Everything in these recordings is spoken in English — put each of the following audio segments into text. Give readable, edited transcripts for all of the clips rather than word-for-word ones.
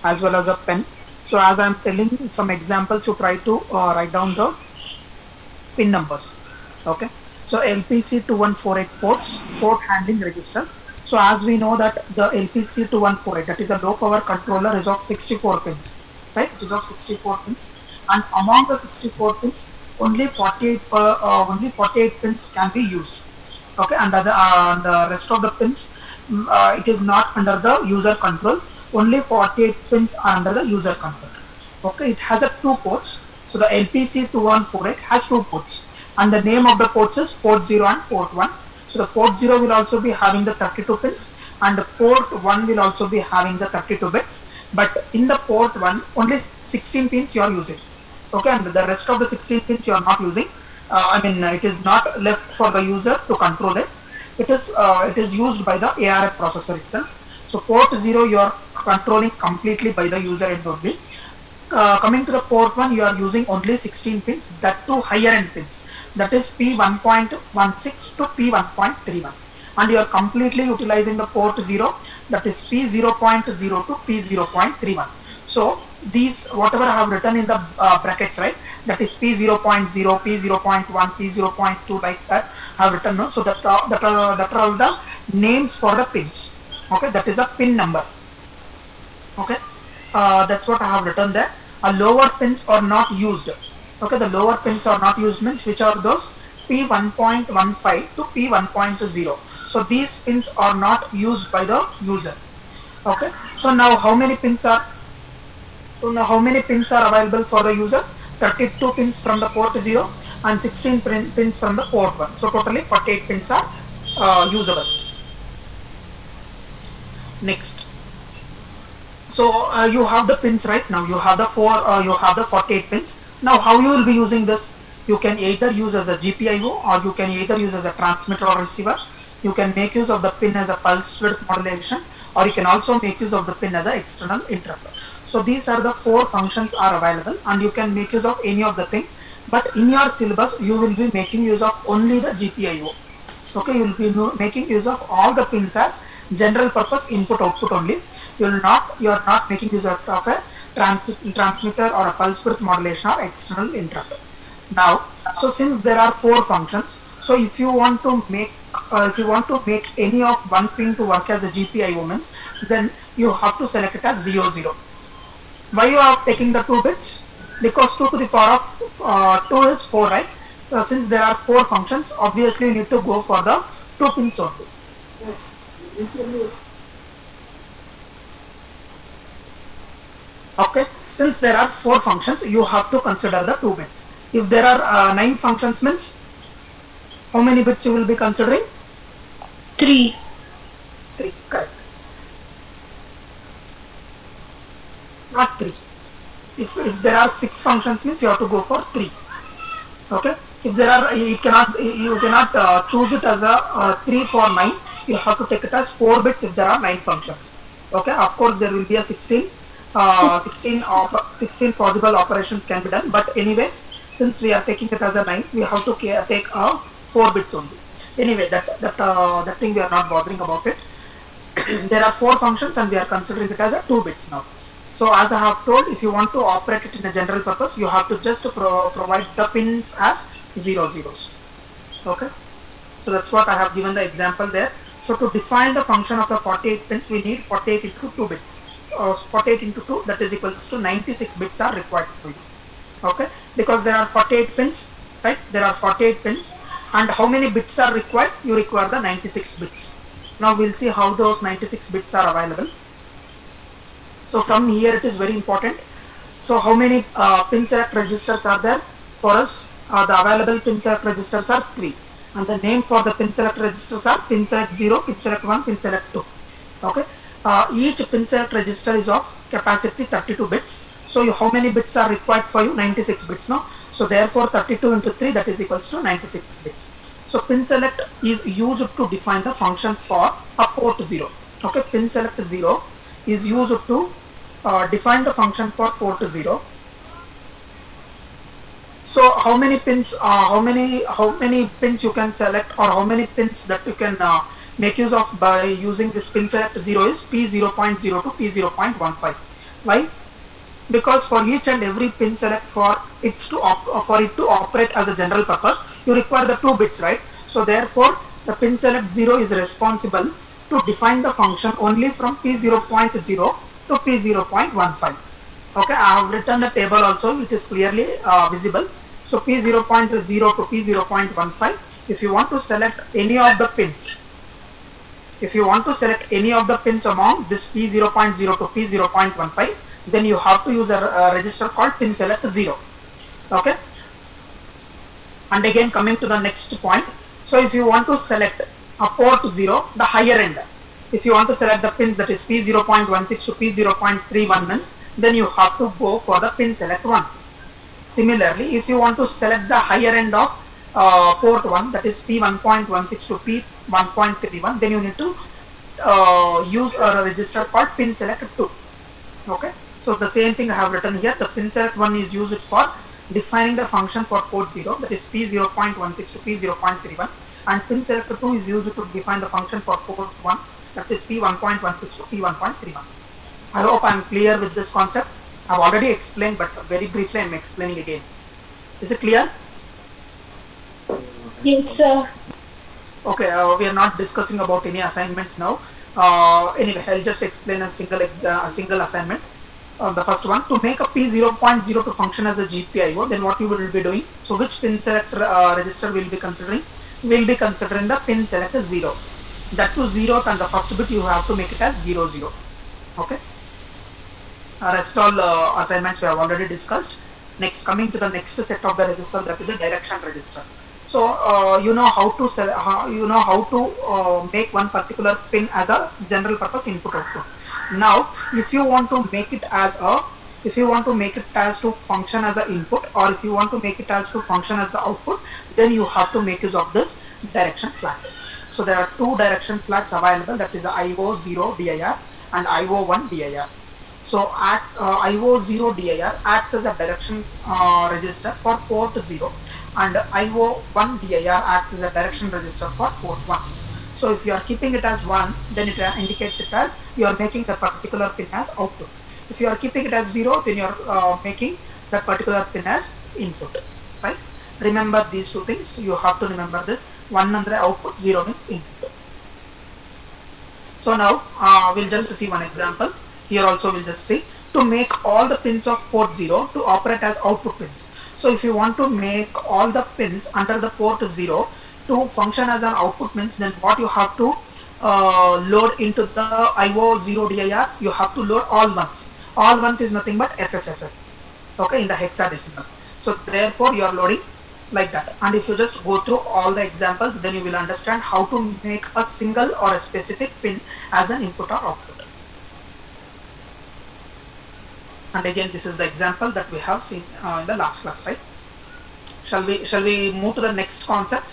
as well as a pen. So as I'm telling some examples, you try to write down the pin numbers. Okay. So LPC2148 ports, port handling registers. So as we know that the LPC2148, that is a low power controller, is of 64 pins, right? It is of 64 pins, and among the 64 pins, only 48 pins can be used. Okay, and the rest of the pins, it is not under the user control. Only 48 pins are under the user control. Okay, it has a two ports. So the LPC2148 has two ports, and the name of the ports is port 0 and port 1. So the port 0 will also be having the 32 pins, and the port 1 will also be having the 32 bits. But in the port 1, only 16 pins you are using. Okay, and the rest of the 16 pins you are not using. It is not left for the user to control it. It is used by the ARM processor itself. So port 0 you are controlling completely by the user end only. Coming to the port 1, you are using only 16 pins, that too higher end pins, that is P1.16 to P1.31, and you are completely utilizing the port 0, that is P0.0 to P0.31. So these, whatever I have written in the brackets, right, that is P0.0, P0.1, P0.2, like that I have written. No? So that are all the names for the pins. Okay, that is a pin number. Okay, that's what I have written there. Lower pins are not used. Okay, the lower pins are not used means which are those P1.15 to P1.0. So these pins are not used by the user. Okay, so now how many pins are available for the user? 32 pins from the port 0 and 16 pins from the port 1. So totally 48 pins are usable. Next. So you have the pins right now. You have the 48 pins. Now how you will be using this? You can either use as a GPIO, or you can either use as a transmitter or receiver. You can make use of the pin as a pulse width modulation, or you can also make use of the pin as an external interrupt. So these are the 4 functions are available, and you can make use of any of the thing. But in your syllabus, you will be making use of only the GPIO. Okay, you will be making use of all the pins as general purpose input output only. You are not making use of a transmitter or a pulse width modulation or external interrupt. Now, so since there are 4 functions, so if you want to make any of one pin to work as a GPIO means, then you have to select it as 0 0. Why you are taking the 2 bits? Because 2 to the power of 2 is 4, right? So since there are 4 functions, obviously you need to go for the 2 pins only. Okay, since there are 4 functions, you have to consider the 2 bits. If there are 9 functions means, how many bits you will be considering? 3. 3, correct. Not 3. If there are 6 functions means you have to go for 3. Okay. If there are, you cannot choose it as a 3 for 9. You have to take it as 4 bits if there are 9 functions. Okay. Of course, there will be a 16 possible operations can be done. But anyway, since we are taking it as a 9, we have to take 4 bits only. Anyway, that thing we are not bothering about it. There are 4 functions and we are considering it as a 2 bits now. So as I have told, if you want to operate it in a general purpose, you have to just provide the pins as 0 zeros. Okay. So that's what I have given the example there. So to define the function of the 48 pins, we need 48 into 2 bits. 48 into 2, that is equals to 96 bits are required for you. Okay. Because there are 48 pins, right? There are 48 pins. And how many bits are required? You require the 96 bits. Now we'll see how those 96 bits are available. So from here it is very important. So how many pin select registers are there for us? The available pin select registers are 3. And the name for the pin select registers are pin select 0, pin select 1, pin select 2. Okay. Each pin select register is of capacity 32 bits. So how many bits are required for you? 96 bits now. So therefore 32 into 3, that is equals to 96 bits. So pin select is used to define the function for a port 0. Okay, pin select 0 is used to define the function for port 0. So how many pins you can select, or how many pins that you can make use of by using this pin select 0 is P0.0 to P0.15. Why? Because for each and every pin select for it to operate as a general purpose, you require the 2 bits, right? So therefore the pin select 0 is responsible to define the function only from P0.0 to P0.15. Okay, I have written the table also, it is clearly visible. So P0.0 to P0.15, if you want to select any of the pins, among this P0.0 to P0.15, then you have to use a register called pin select 0. Okay, and again coming to the next point, so if you want to select a port 0, the higher end, if you want to select the pins that is P0.16 to P0.31 means, then you have to go for the pin select 1. Similarly, if you want to select the higher end of port 1, that is P1.16 to P1.31, then you need to use a register called pin select 2. Okay, so the same thing I have written here. The pin select 1 is used for defining the function for port 0, that is P0.16 to P0.31, and pin select 2 is used to define the function for port 1, that is P1.16 to P1.31. I hope I am clear with this concept. I have already explained, but very briefly I am explaining again. Is it clear? Yes, sir. Okay, we are not discussing about any assignments now. Anyway, I'll just explain a single assignment. The first one, to make a P0.0 to function as a GPIO, then what you will be doing? So which pin select register will be considering? We will be considering the pin select 0. That to 0th and the first bit you have to make it as 00. Okay. Rest all assignments we have already discussed. Next, coming to the next set of the register, that is a direction register. So you know how to make one particular pin as a general purpose input output. Now, if you want to make it as to function as an input, or if you want to make it as to function as the output, then you have to make use of this direction flag. So there are 2 direction flags available, that is the IO0 dir and IO1 dir. So at IO0 dir acts as a direction register for port 0, and IO1 dir acts as a direction register for port 1. So if you are keeping it as 1, then it indicates it as you are making the particular pin as output. If you are keeping it as 0, then you are making that particular pin as input, right? Remember these 2 things. You have to remember this. 1 under output, 0 means input. So now we'll just see one example. Here also we'll just see, to make all the pins of port 0 to operate as output pins. So if you want to make all the pins under the port 0 to function as an output means, then what you have to load into the IO0 dir, you have to load all ones. All ones is nothing but FFFF, okay, in the hexadecimal. So therefore you are loading like that, and if you just go through all the examples, then you will understand how to make a single or a specific pin as an input or output. And again, this is the example that we have seen in the last class, right? Shall we move to the next concept?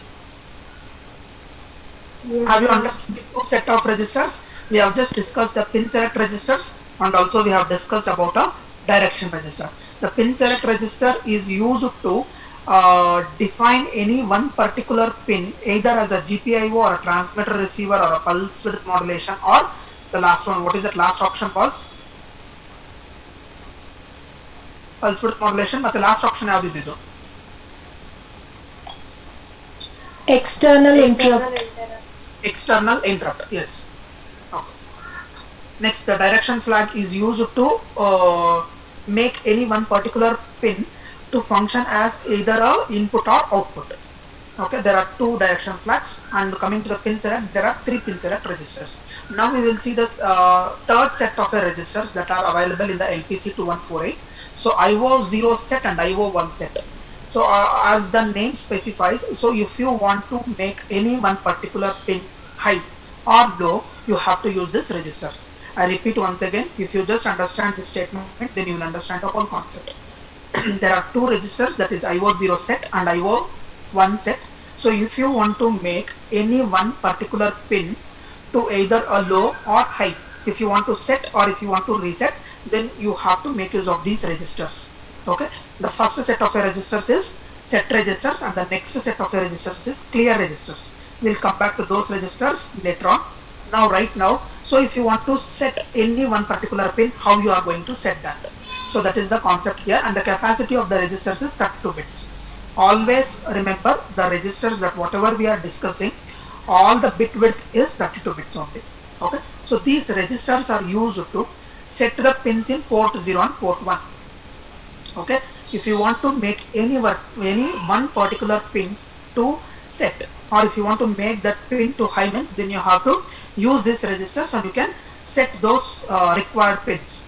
Yes. Have you understood the 2 set of registers? We have just discussed the pin select registers, and also we have discussed about a direction register. The pin select register is used to define any one particular pin, either as a GPIO or a transmitter receiver or a pulse width modulation, or the last one, what is that last option was? Pulse width modulation, but the last option ಯಾವ್ದಿದ್ದು? External interrupt. External interrupt, yes. Okay. Next, the direction flag is used to make any one particular pin to function as either a input or output. Okay, there are 2 direction flags, and coming to the pin select, there are 3 pin select registers. Now we will see this 3rd set of registers that are available in the LPC2148. So IO0 set and IO1 set. So as the name specifies, so if you want to make any one particular pin high or low, you have to use these registers. I repeat once again, if you just understand this statement, then you will understand the whole concept. There are 2 registers, that is IO0 set and IO1 set. So if you want to make any one particular pin to either a low or high, if you want to set or if you want to reset, then you have to make use of these registers. Okay, the first set of registers is set registers, and the next set of registers is clear registers. We'll come back to those registers later on. Now right now, so if you want to set any one particular pin, how you are going to set that? So that is the concept here, and the capacity of the registers is 32 bits. Always remember the registers, that whatever we are discussing, all the bit width is 32 bits only. Okay, so these registers are used to set the pins in port 0 and port 1. Okay, if you want to make any one particular pin to set, or if you want to make that pin to high, means then you have to use this registers and you can set those required pins.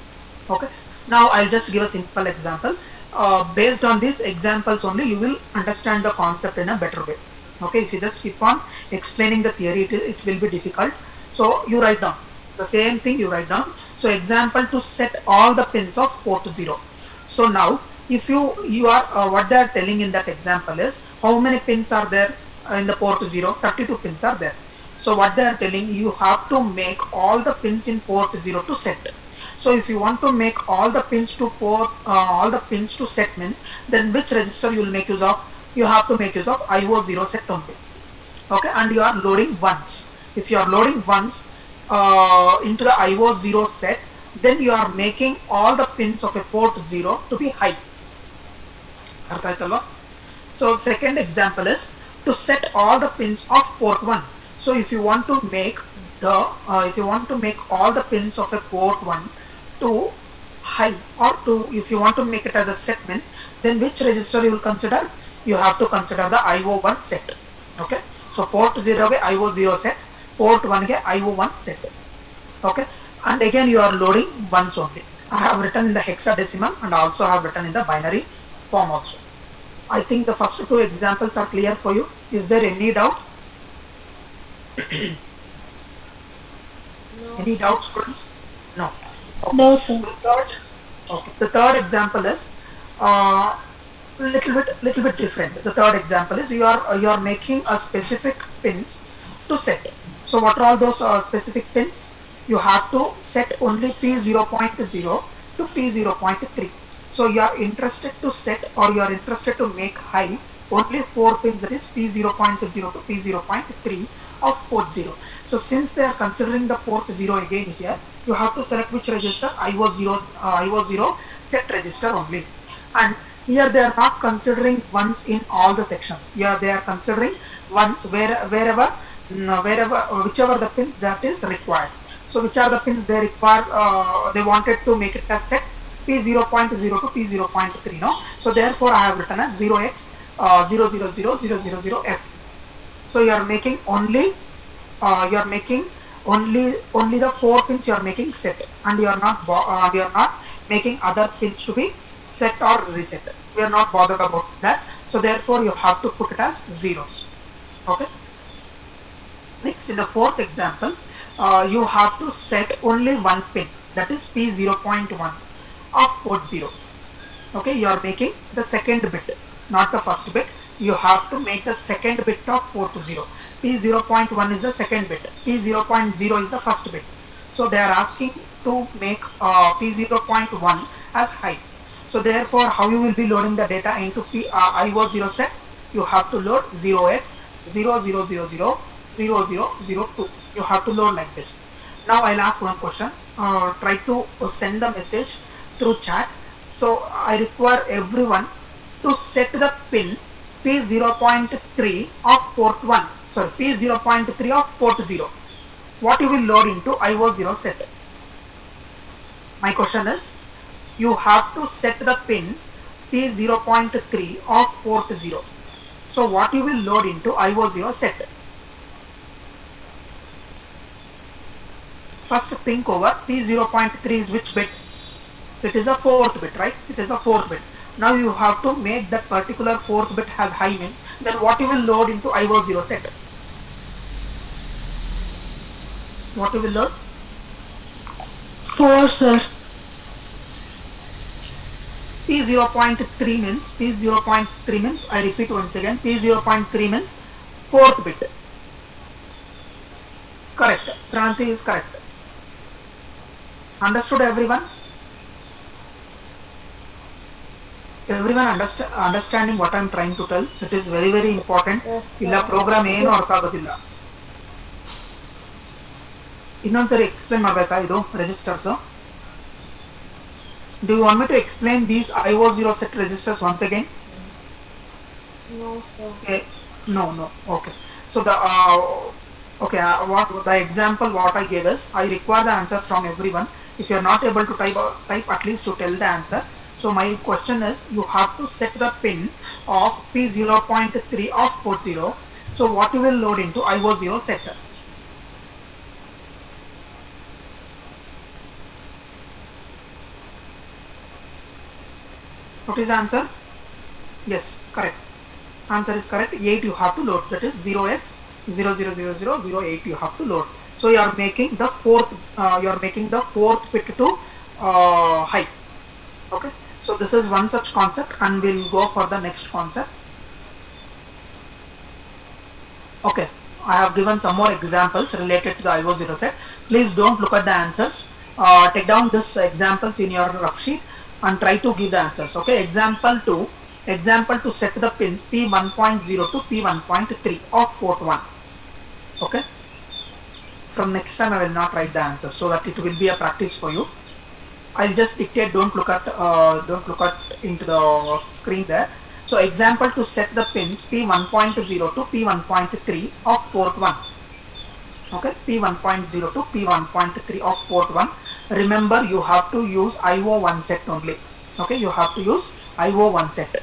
Okay, now I'll just give a simple example. Based on these examples only, you will understand the concept in a better way. Okay, if you just keep on explaining the theory, it will be difficult. So you write down the same thing, you write down. So example, to set all the pins of port 0. So now if you are what they are telling in that example is, how many pins are there in the port 0? 32 pins are there. So what they are telling, you have to make all the pins in port 0 to set. So if you want to make all the pins to set, means then which register you will make use of? You have to make use of IO0 set only. Okay, and you are loading once. If you are loading once into the IO0 set, then you are making all the pins of a port 0 to be high. So second example is to set all the pins of port 1. So if you want to make all the pins of a port 1 to high, or if you want to make it as a set, means then which register you will consider? You have to consider the IO1 set. Okay, so port 0 ge IO0 set, port 1 ge IO1 set. Okay, and again you are loading once only. I have written in the hexadecimal and also have written in the binary form also. I think the first two examples are clear for you. Is there any doubt? Any doubts, students? No. Okay. No, sir. The third example is little bit different. The third example is you are making a specific pins to set. So what are all those specific pins? You have to set only P0.0 to P0.3. So you are interested to set, or you are interested to make high only 4 pins, that is P0.0 to P0.3 of port 0. So since they are considering the port 0 again here, you have to select which register? IO0 set register only. And here they are not considering ones in all the sections. Here they are considering ones whichever the pins that is required. So which are the pins they require? They wanted to make it as set P0.0 to P0.3. No, so therefore I have written as 0x 00000F. So you are making only only the 4 pins you are making set, and you are not making other pins to be set or reset. We are not bothered about that. So therefore you have to put it as zeros. Okay. Next, in the fourth example, you have to set only one pin, that is P0.1 of port 0. Okay, you are making the second bit, not the first bit. You have to make the second bit of port 0. P0.1 is the second bit, P0.0 is the first bit. So they are asking to make P0.1 as high. So therefore, how you will be loading the data into IO0 set? You have to load 0x 00000002. You have to load like this. Now I'll ask one question. Try to send the message through chat. So I require everyone to set the pin P0.3 of port 1. Sorry, P0.3 of port 0. What you will load into IO0 set? My question is, you have to set the pin P0.3 of port 0. So what you will load into IO0 set? First think over, P0.3 is which bit? It is the 4th bit, right? It is the 4th bit. Now you have to make that particular 4th bit has high, means then what you will load into IO0 set? What you will load? 4, sir. P0.3 means, I repeat once again, P0.3 means 4th bit. Correct. Pranati is correct. Understood everyone? Everyone understanding what I am trying to tell? It is very, very important. Illa program ಏನು ಅರ್ಥ ಆಗೋದಿಲ್ಲ. ಇನ್ನೊಂದ್ಸರಿ explain ಮಾಡಬೇಕಾ ಇದು registers? Do you want me to explain these IO0 set registers once again? No, sir. Okay. No. Okay. So what the example what I gave is I require the answer from everyone. If you are not able to type at least to tell the answer. So my question is you have to set the pin of P0.3 of port 0. So what you will load into IO0 set? What is the answer? Yes, correct. Answer is correct. 8 you have to load. That is 0x000008 you have to load. So you are making the fourth bit to high. Okay. So this is one such concept, and we'll go for the next concept. Okay. I have given some more examples related to the IO0 set. Please don't look at the answers. Take down this examples in your rough sheet and try to give the answers. Okay. Example to set the pins P1.0 to P1.3 of port 1. Okay. From next time I will not write the answers so that it will be a practice for you. I'll just dictate. Don't look at into the screen there. So example to set the pins P1.0 to P1.3 of port 1. Okay, P1.0 to P1.3 of port 1. Remember, you have to use IO1 set only. Okay, you have to use IO1 set.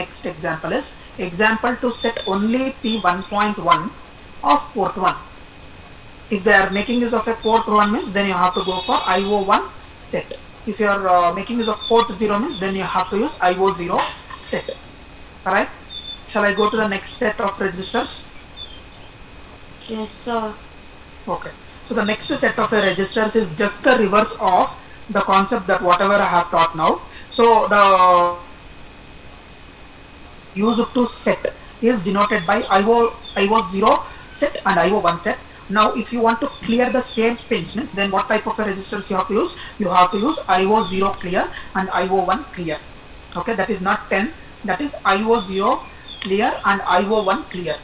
Next example is example to set only P1.1 of port 1. If they are making use of a port 1 means then you have to go for IO1 set. If you are making use of port 0 means then you have to use IO0 set. Alright, shall I go to the next set of registers? Yes, sir. Okay, so the next set of registers is just the reverse of the concept that whatever I have taught now. So the use to set is denoted by IO0 set and IO1 set. Now if you want to clear the same pins means then what type of registers you have to use? You have to use IO0 clear and IO1 clear. Okay, that is not 10, that is IO0 clear and IO1 clear.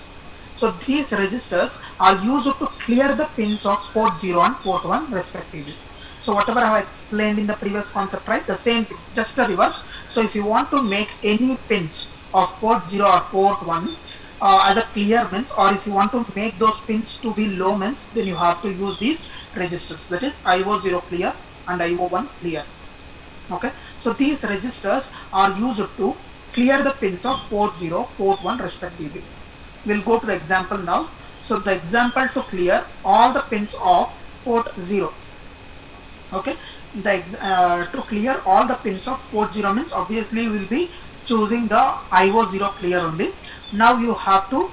So these registers are used to clear the pins of port 0 and port 1 respectively. So whatever I have explained in the previous concept, right, the same thing, just a reverse. So if you want to make any pins of port 0 or port 1 as a clear means, or if you want to make those pins to be low means, then you have to use these registers, that is IO0 clear and IO1 clear. Okay, so these registers are used to clear the pins of port 0, port 1 respectively. We'll go to the example now. So the example to clear all the pins of port 0. Okay, to clear all the pins of port 0 means obviously we will be choosing the IO0 clear only. Now you have to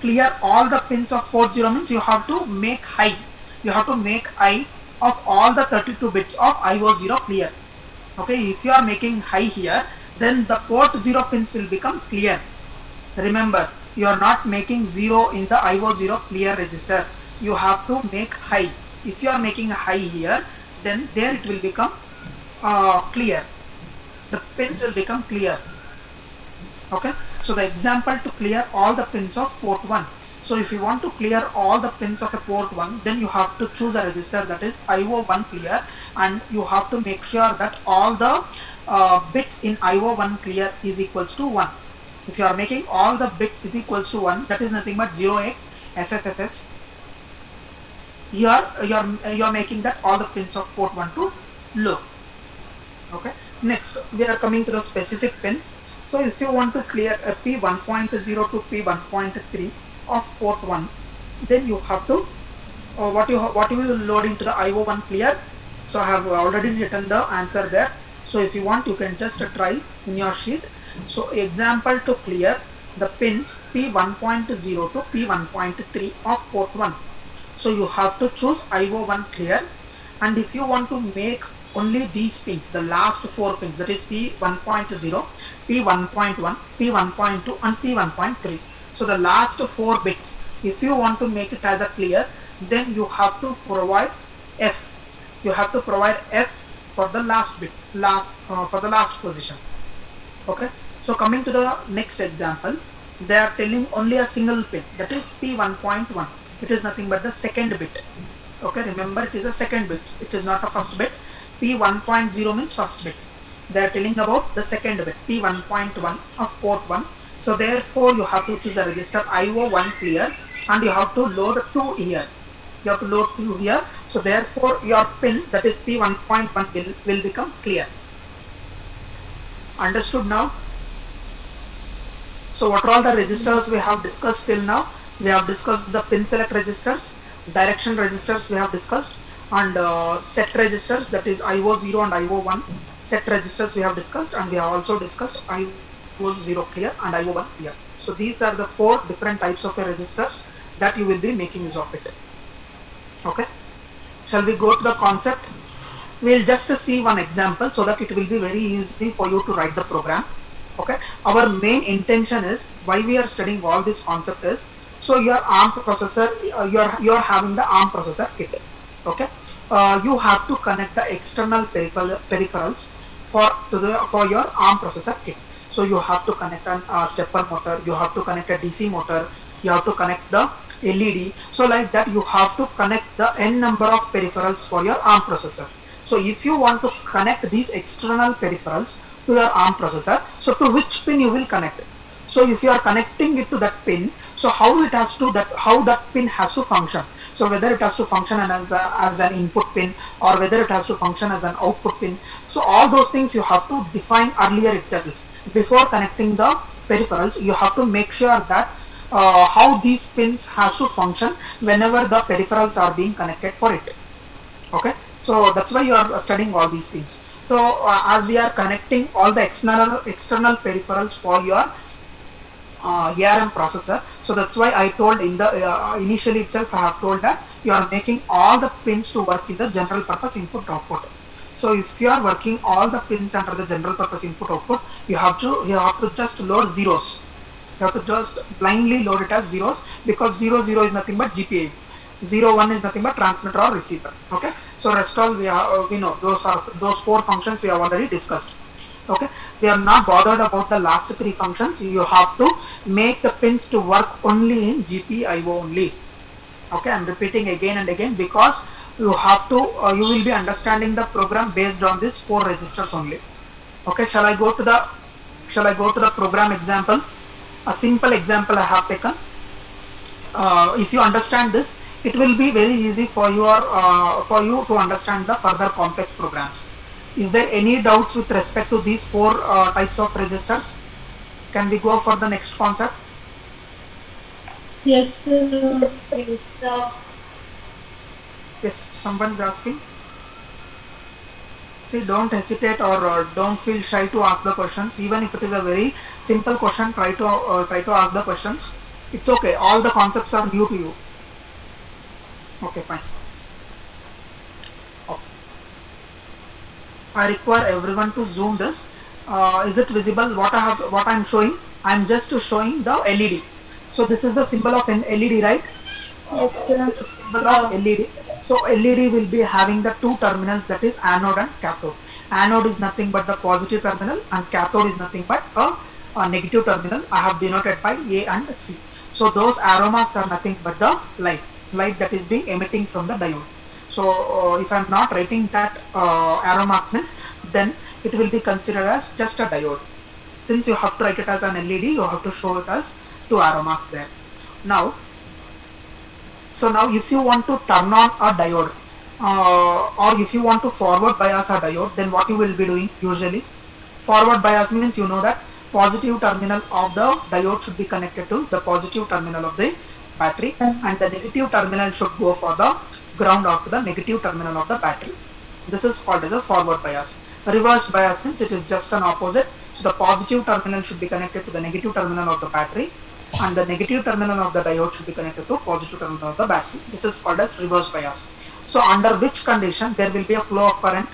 clear all the pins of port 0 means you have to make high. You have to make high of all the 32 bits of IO0 clear. Okay, if you are making high here, then the port 0 pins will become clear. Remember, you are not making 0 in the IO0 clear register. You have to make high. If you are making a high here, then there it will become clear. The pins will become clear. Okay, so the example to clear all the pins of port 1. So if you want to clear all the pins of a port 1, then you have to choose a register that is IO1 clear, and you have to make sure that all the bits in IO1 clear is equals to 1. If you are making all the bits is equals to 1, that is nothing but 0x FFFF. You are making that all the pins of port 1 to low. Okay, next we are coming to the specific pins. So if you want to clear a P1.0 to P1.3 of port 1, then you have to what you will load into the IO1 clear. So I have already written the answer there. So if you want, you can just try in your sheet. So example to clear the pins P1.0 to P1.3 of port 1. So you have to choose IO1 clear, and if you want to make only these pins, the last 4 pins, that is P1.0, P1.1, P1.2 and P1.3. So the last 4 bits, if you want to make it as a clear, then you have to provide F. You have to provide F for the last bit, for the last position. Okay, so coming to the next example, they are telling only a single pin, that is P1.1. It is nothing but the second bit. Okay, remember it is a second bit. It is not a first bit. P1.0 means first bit. They are telling about the second bit, P1.1 of port 1. So therefore you have to choose a register IO1 clear, and you have to load 2 here. You have to load 2 here. So therefore your pin, that is P1.1, will become clear. Understood now? So what are all the registers we have discussed till now? We have discussed the pin select registers, direction registers we have discussed, and set registers, that is IO0 and IO1 set registers we have discussed, and we have also discussed IO0 clear and IO1 clear. So these are the 4 different types of registers that you will be making use of it. Okay, shall we go to the concept? We'll just see one example so that it will be very easy for you to write the program. Okay, our main intention is, why we are studying all this concept is, so your ARM processor, you're having the ARM processor kit. Okay, you have to connect the external peripherals for your ARM processor kit. So you have to connect a stepper motor, you have to connect a DC motor, you have to connect the LED. So like that you have to connect the n number of peripherals for your ARM processor. So if you want to connect these external peripherals to your ARM processor, so to which pin you will connect it? So if you are connecting it to that pin, so how that pin has to function. So whether it has to function as an input pin, or whether it has to function as an output pin. So all those things you have to define earlier itself. Before connecting the peripherals, you have to make sure that how these pins has to function whenever the peripherals are being connected for it. Okay, so that's why you are studying all these things. So as we are connecting all the external peripherals for your ARM processor, so that's why I told in the initially itself, I have told that you are making all the pins to work in the general purpose input output. So if you are working all the pins under the general purpose input output, you have to just load zeros. You have to just blindly load it as zeros, because 0 0 is nothing but GPIO. 0 1 is nothing but transmitter or receiver. Okay, so rest all we know, those 4 functions we have already discussed. Okay, we are not bothered about the last 3 functions. You have to make the pins to work only in GPIO only. Okay, I'm repeating again and again, because you have to you will be understanding the program based on these 4 registers only. Okay, shall I go to the program example? A simple example I have taken. If you understand this, it will be very easy for you to understand the further complex programs. Is there any doubts with respect to these 4 types of registers? Can we go for the next concept? Yes, sir. Yes, sir. Yes, someone is asking. See, don't hesitate or don't feel shy to ask the questions. Even if it is a very simple question, try to ask the questions. It's okay. All the concepts are new to you. Okay, fine. Okay. I require everyone to zoom this. Is it visible? What I'm showing? I'm just showing the LED. So this is the symbol of an LED, right? Yes, sir. This is the symbol of LED. So LED will be having the 2 terminals, that is anode and cathode. Anode is nothing but the positive terminal, and cathode is nothing but a negative terminal. I have denoted by A and C. So those arrow marks are nothing but the light that is being emitting from the diode. So if I am not writing that arrow marks means, then it will be considered as just a diode. Since you have to write it as an LED, you have to show it as 2 arrow marks there. Now if you want to turn on a diode, or if you want to forward bias a diode, then what you will be doing usually? Forward bias means, you know that positive terminal of the diode should be connected to the positive terminal of the battery, and the negative terminal should go for the ground out to the negative terminal of the battery. This is called as a forward bias. Reversed bias means it is just an opposite. So the positive terminal should be connected to the negative terminal of the battery, and the negative terminal of the diode should be connected to positive terminal of the battery. This is called as reverse bias. So under which condition there will be a flow of current?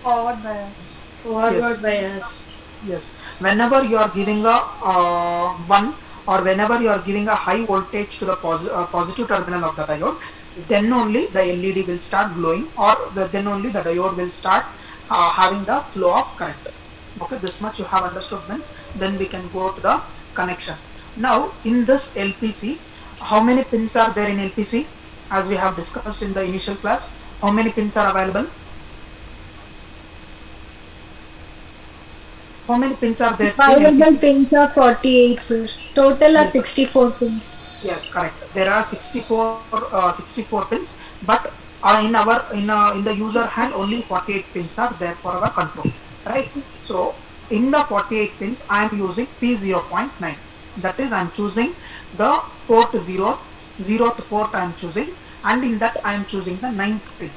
Forward bias. Forward bias. Yes. Whenever you are giving a 1, or whenever you are giving a high voltage to the positive terminal of the diode, then only the LED will start glowing, or then only the diode will start having the flow of current. Okay, this much you have understood means, then we can go to the connection. Now in this LPC, how many pins are there in LPC? As we have discussed in the initial class, how many pins are available? How many pins are there in Available LPC? pins are 48, sir. Total are Yes, 64 pins. yes, correct. There are 64 pins, but in the user hand only 48 pins are there for our control, right? So in the 48 pins, I am using P0.9. That is, I am choosing the port 0th port I am choosing, and in that I am choosing the 9th pin.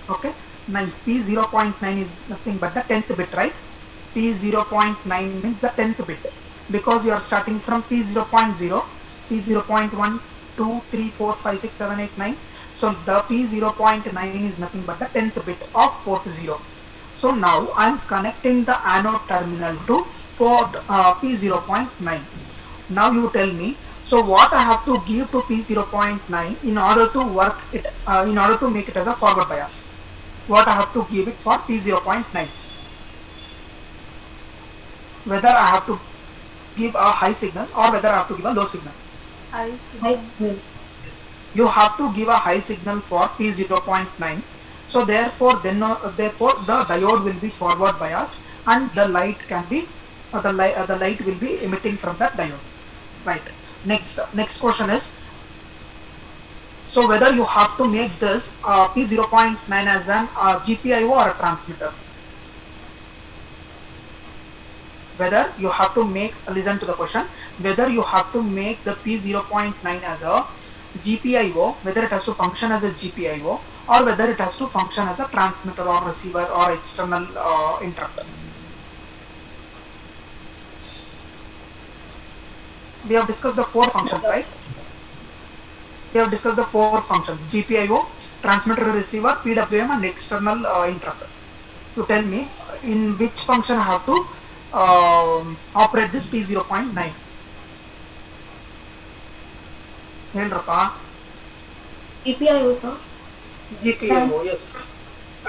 Okay, 9 P0.9 is nothing but the 10th bit, right? P0.9 means the 10th bit, because you are starting from P0.0, P0.1, 2, 3, 4, 5, 6, 7, 8, 9. So the P0.9 is nothing but the 10th bit of port 0. So now I am connecting the anode terminal to port P0.9. Now you tell me, so what I have to give to P0.9 in order to work it, in order to make it as a forward bias? What I have to give it for P0.9? Whether I have to give a high signal or whether I have to give a low signal. I Yes. You have to give a high signal for P0.9. So therefore the diode will be forward biased, and the light can be the light will be emitting from that diode. Right. Next question is, so whether you have to make this P0.9 as an GPIO or a transmitter. Whether you have to make, listen to the question, whether you have to make the P0.9 as a GPIO, whether it has to function as a GPIO, or whether it has to function as a transmitter or receiver or external interrupter. We have discussed the 4 functions, right? We have discussed the 4 functions: GPIO, transmitter, receiver, PWM, and external interrupter. You tell me in which function I have to operate this P0.9. Helrappa. GPIO, sir. GPIO, yes.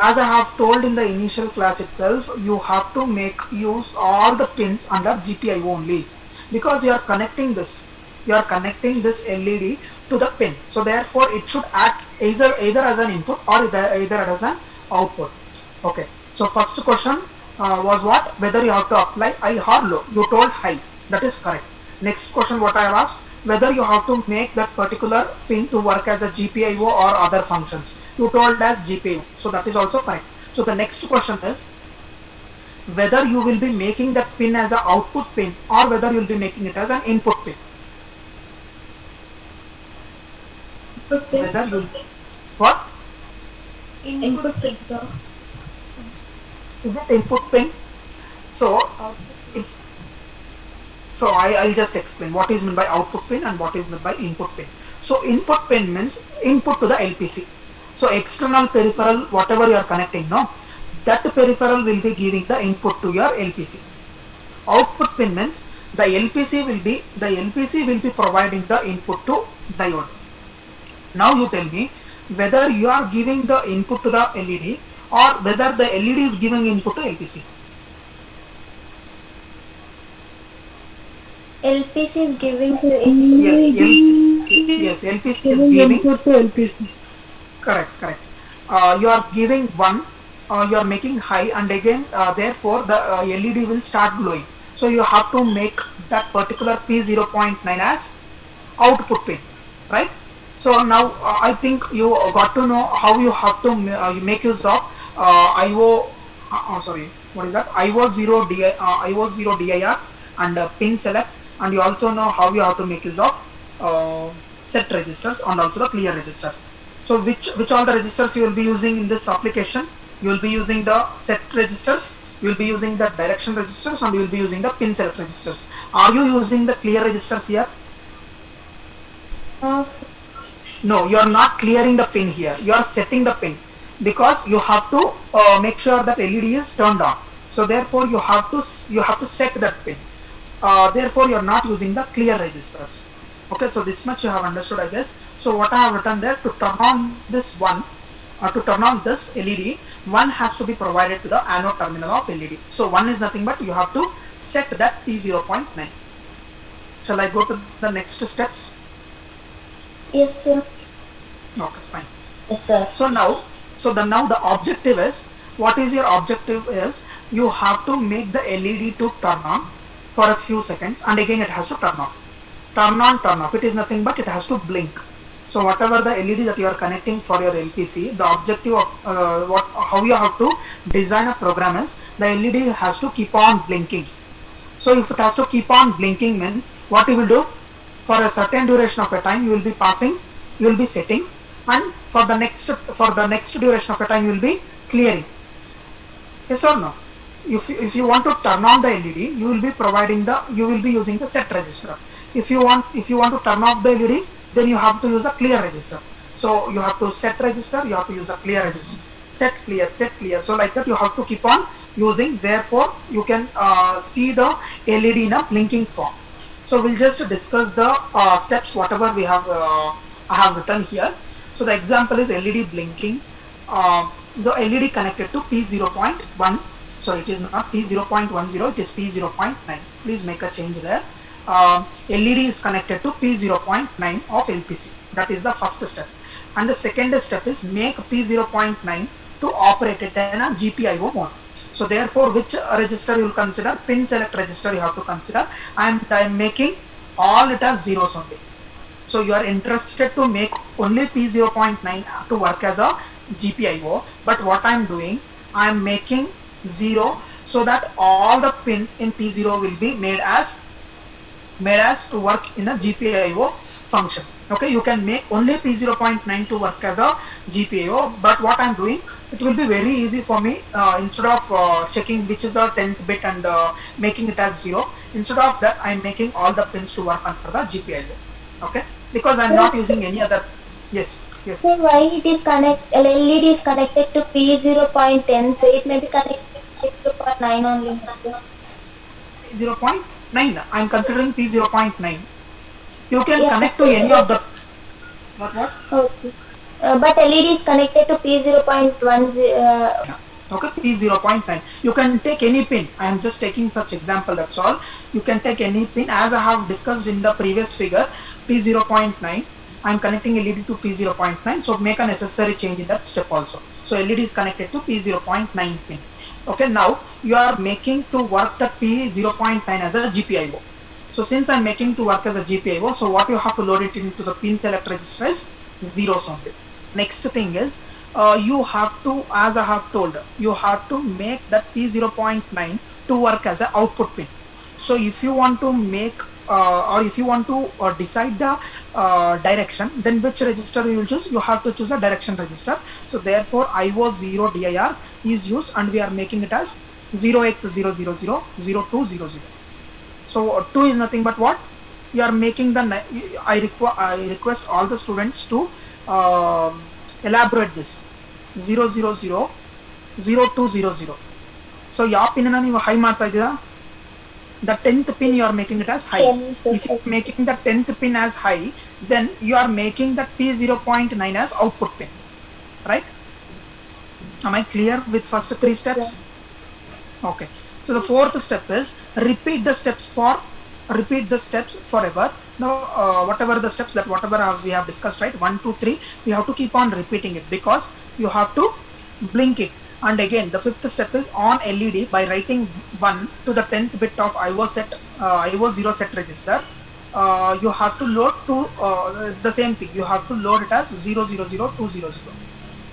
As I have told in the initial class itself, you have to make use all the pins under GPIO only, because you are connecting this LED to the pin. So therefore it should act either as an input or either as an output. Okay. So first question was what? Whether you have to apply high or low. You told high. That is correct. Next question what I have asked, whether you have to make that particular pin to work as a GPIO or other functions. You told as GPIO. So that is also correct. So the next question is whether you will be making that pin as an output pin or whether you will be making it as an input pin. Whether you what? Input pin, sir. Is it input pin? So I'll just explain what is meant by output pin and what is meant by input pin. So input pin means input to the LPC. So external peripheral, whatever you are connecting, no, that peripheral will be giving the input to your LPC. Output pin means the LPC will be providing the input to diode. Now you tell me whether you are giving the input to the LED or whether the LED is giving input to LPC. LPC is giving Yes, LPC is giving input to LPC. correct. You are giving one, you are making high, and again therefore the LED will start glowing. So you have to make that particular P0.9 as output pin, right? So now I think you got to know how you have to make use of IO0 DIR and pin select, and you also know how you have to make use of set registers and also the clear registers. So which all the registers you will be using in this application? You will be using the set registers, you will be using the direction registers, and you will be using the pin select registers. Are you using the clear registers here? No, you are not clearing the pin here. You are setting the pin because you have to make sure that LED is turned on. So therefore you have to set that pin. Therefore you are not using the clear registers. Okay, so this much you have understood, I guess. So what I have written there, to turn on this one, to turn on this LED, one has to be provided to the anode terminal of LED. So one is nothing but you have to set that P0.9. Shall I go to the next steps? Yes, sir. Okay, fine. Yes, sir. So now, now the objective is, what is your objective is, you have to make the LED to turn on for a few seconds, and again it has to turn off. Turn on, turn off. It is nothing but it has to blink. So whatever the LED that you are connecting for your LPC, the objective of how you have to design a program is, the LED has to keep on blinking. So if it has to keep on blinking means, what you will do, for a certain duration of a time you will be passing, you will be setting, and for the next duration of a time you will be clearing. Yes or no? If you want to turn on the LED, you will be providing you will be using the set register. If you want to turn off the LED, then you have to use a clear register. So you have to set register, you have to use a clear register. Set clear, set clear. So like that you have to keep on using. Therefore you can see the LED in a blinking form. So we'll just discuss the steps whatever we have I have written here. So the example is LED blinking. The LED connected to P0.1. So it is not P0.10, it is P0.9. Please make a change there. LED is connected to P0.9 of LPC. That is the first step. And the second step is make P0.9 to operate it in a GPIO mode. So therefore, which register you will consider? Pin select register you have to consider. And I am making all it as zeros only. So you are interested to make only P0.9 to work as a GPIO. But what I am doing, I am making 0 so that all the pins in P0 will be made as to work in a GPIO function. Okay, you can make only P0.9 to work as a GPIO, but what I am doing, it will be very easy for me. Instead of checking which is a 10th bit and making it as 0, instead of that I am making all the pins to work under the GPIO. Okay, because I am not using any other. Yes. So why it is LED is connected to P0.10, so it may be connected to P0.9 only. P0.9. I am considering P0.9. You can connect to any of the. What? Okay. But LED is connected to P0.10. Okay, P0.9. You can take any pin. I am just taking such example, that's all. You can take any pin as I have discussed in the previous figure. P0.9. I am connecting LED to P0.9. So make a necessary change in that step also. So LED is connected to P0.9 pin. Okay, now you are making to work the P0.9 as a GPIO. So since I am making to work as a GPIO, so what you have to load it into the pin select register is zeros only. Next thing is, you have to, as I have told, you have to make that P0.9 to work as an output pin. So if you want to make or if you want to decide the direction, then which register you will choose? You have to choose a direction register. So therefore IO0 dir is used, and we are making it as 0x000 0200. So 2 is nothing but what? You are making the, I request all the students to elaborate this 000 0200. So ಯಾವ pin ಅನ್ನು ನೀವು high ಮಾಡ್ತಾ ಇದ್ದೀರಾ? The 10th pin you are making it as high. If you are making the 10th pin as high, then you are making the P0.9 as output pin, right? Am I clear with first 3 steps? Okay. So the fourth step is repeat the steps forever. Now whatever the steps that we have discussed, right? 1 2 3, we have to keep on repeating it because you have to blink it. And again, the fifth step is on LED by writing 1 to the 10th bit of IO0 set register. You have to load to the same thing. You have to load it as 000200.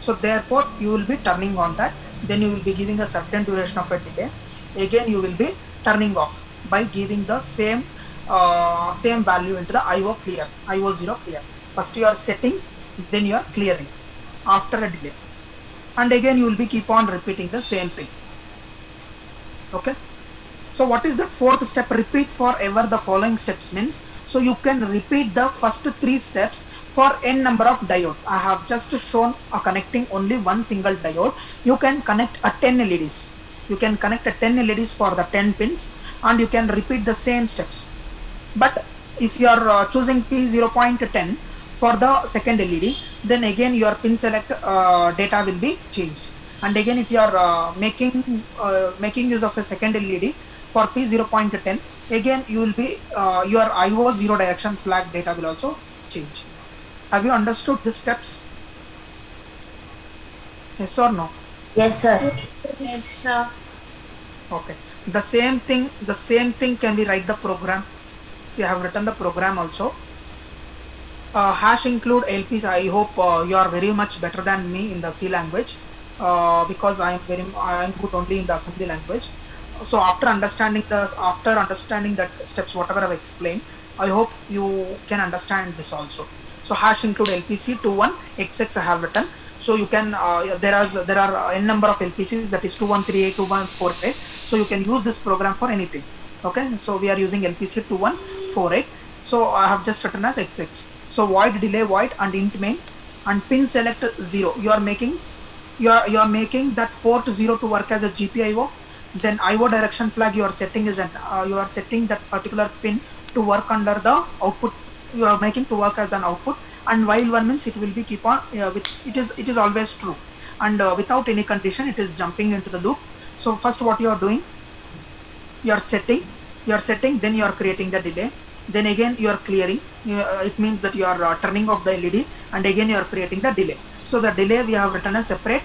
So therefore, you will be turning on that. Then you will be giving a certain duration of a delay. Again, you will be turning off by giving the same value into the IO0 clear. First you are setting, then you are clearing after a delay. And again you will be keep on repeating the same thing. Okay, so what is that fourth step? Repeat forever the following steps means, so you can repeat the first 3 steps for n number of diodes. I have just shown connecting only one single diode. You can connect a 10 LEDs. You can connect a 10 LEDs for the 10 pins, and you can repeat the same steps. But if you are choosing P0.10 for the second LED, then again your pin select data will be changed. And again, if you are making use of a second LED for P0.10, again you will be your IO0 direction flag data will also change. Have you understood the steps? Yes or no? Yes, sir. Yes, sir. Okay. The same thing can be write the program. See, I have written the program also. Hash include LPs. I hope you are very much better than me in the C language, because I am good only in the assembly language. So after understanding that steps, whatever I've explained, I hope you can understand this also. So hash include LPC 21 XX I have written. So you can there are n number of LPCs, that is 2138, 2148. So you can use this program for anything. Okay, so we are using LPC 2148. So I have just written as XX. So void delay void and int main and pin select 0. You are making that port 0 to work as a GPIO. Then IO direction flag you are setting you are setting that particular pin to work under the output. You are making to work as an output, and while one means it will be keep on it is always true, and without any condition it is jumping into the loop. So first what you are doing, you are setting, then you are creating the delay, then again you are clearing. It means that you are turning off the LED, and again you are creating the delay. So the delay we have written a separate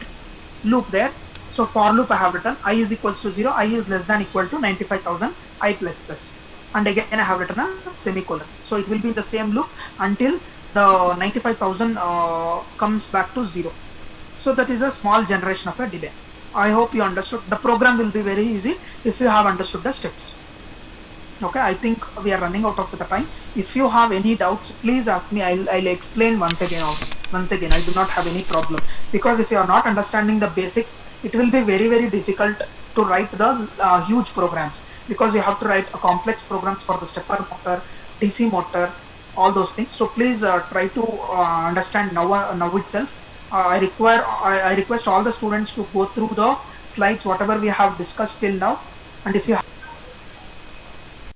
loop there. So for loop I have written I is equals to 0, I is less than equal to 95,000, I plus plus, and again I have written a semicolon. So it will be the same loop until the 95,000 comes back to 0. So that is a small generation of a delay. I hope you understood. The program will be very easy if you have understood the steps. Okay, I think we are running out of the time. If you have any doubts, please ask me. I'll explain once again. I do not have any problem, because if you are not understanding the basics, it will be very difficult to write the huge programs, because you have to write complex programs for the stepper motor, DC motor, all those things. So please try to understand now itself. I request all the students to go through the slides whatever we have discussed till now, and if you have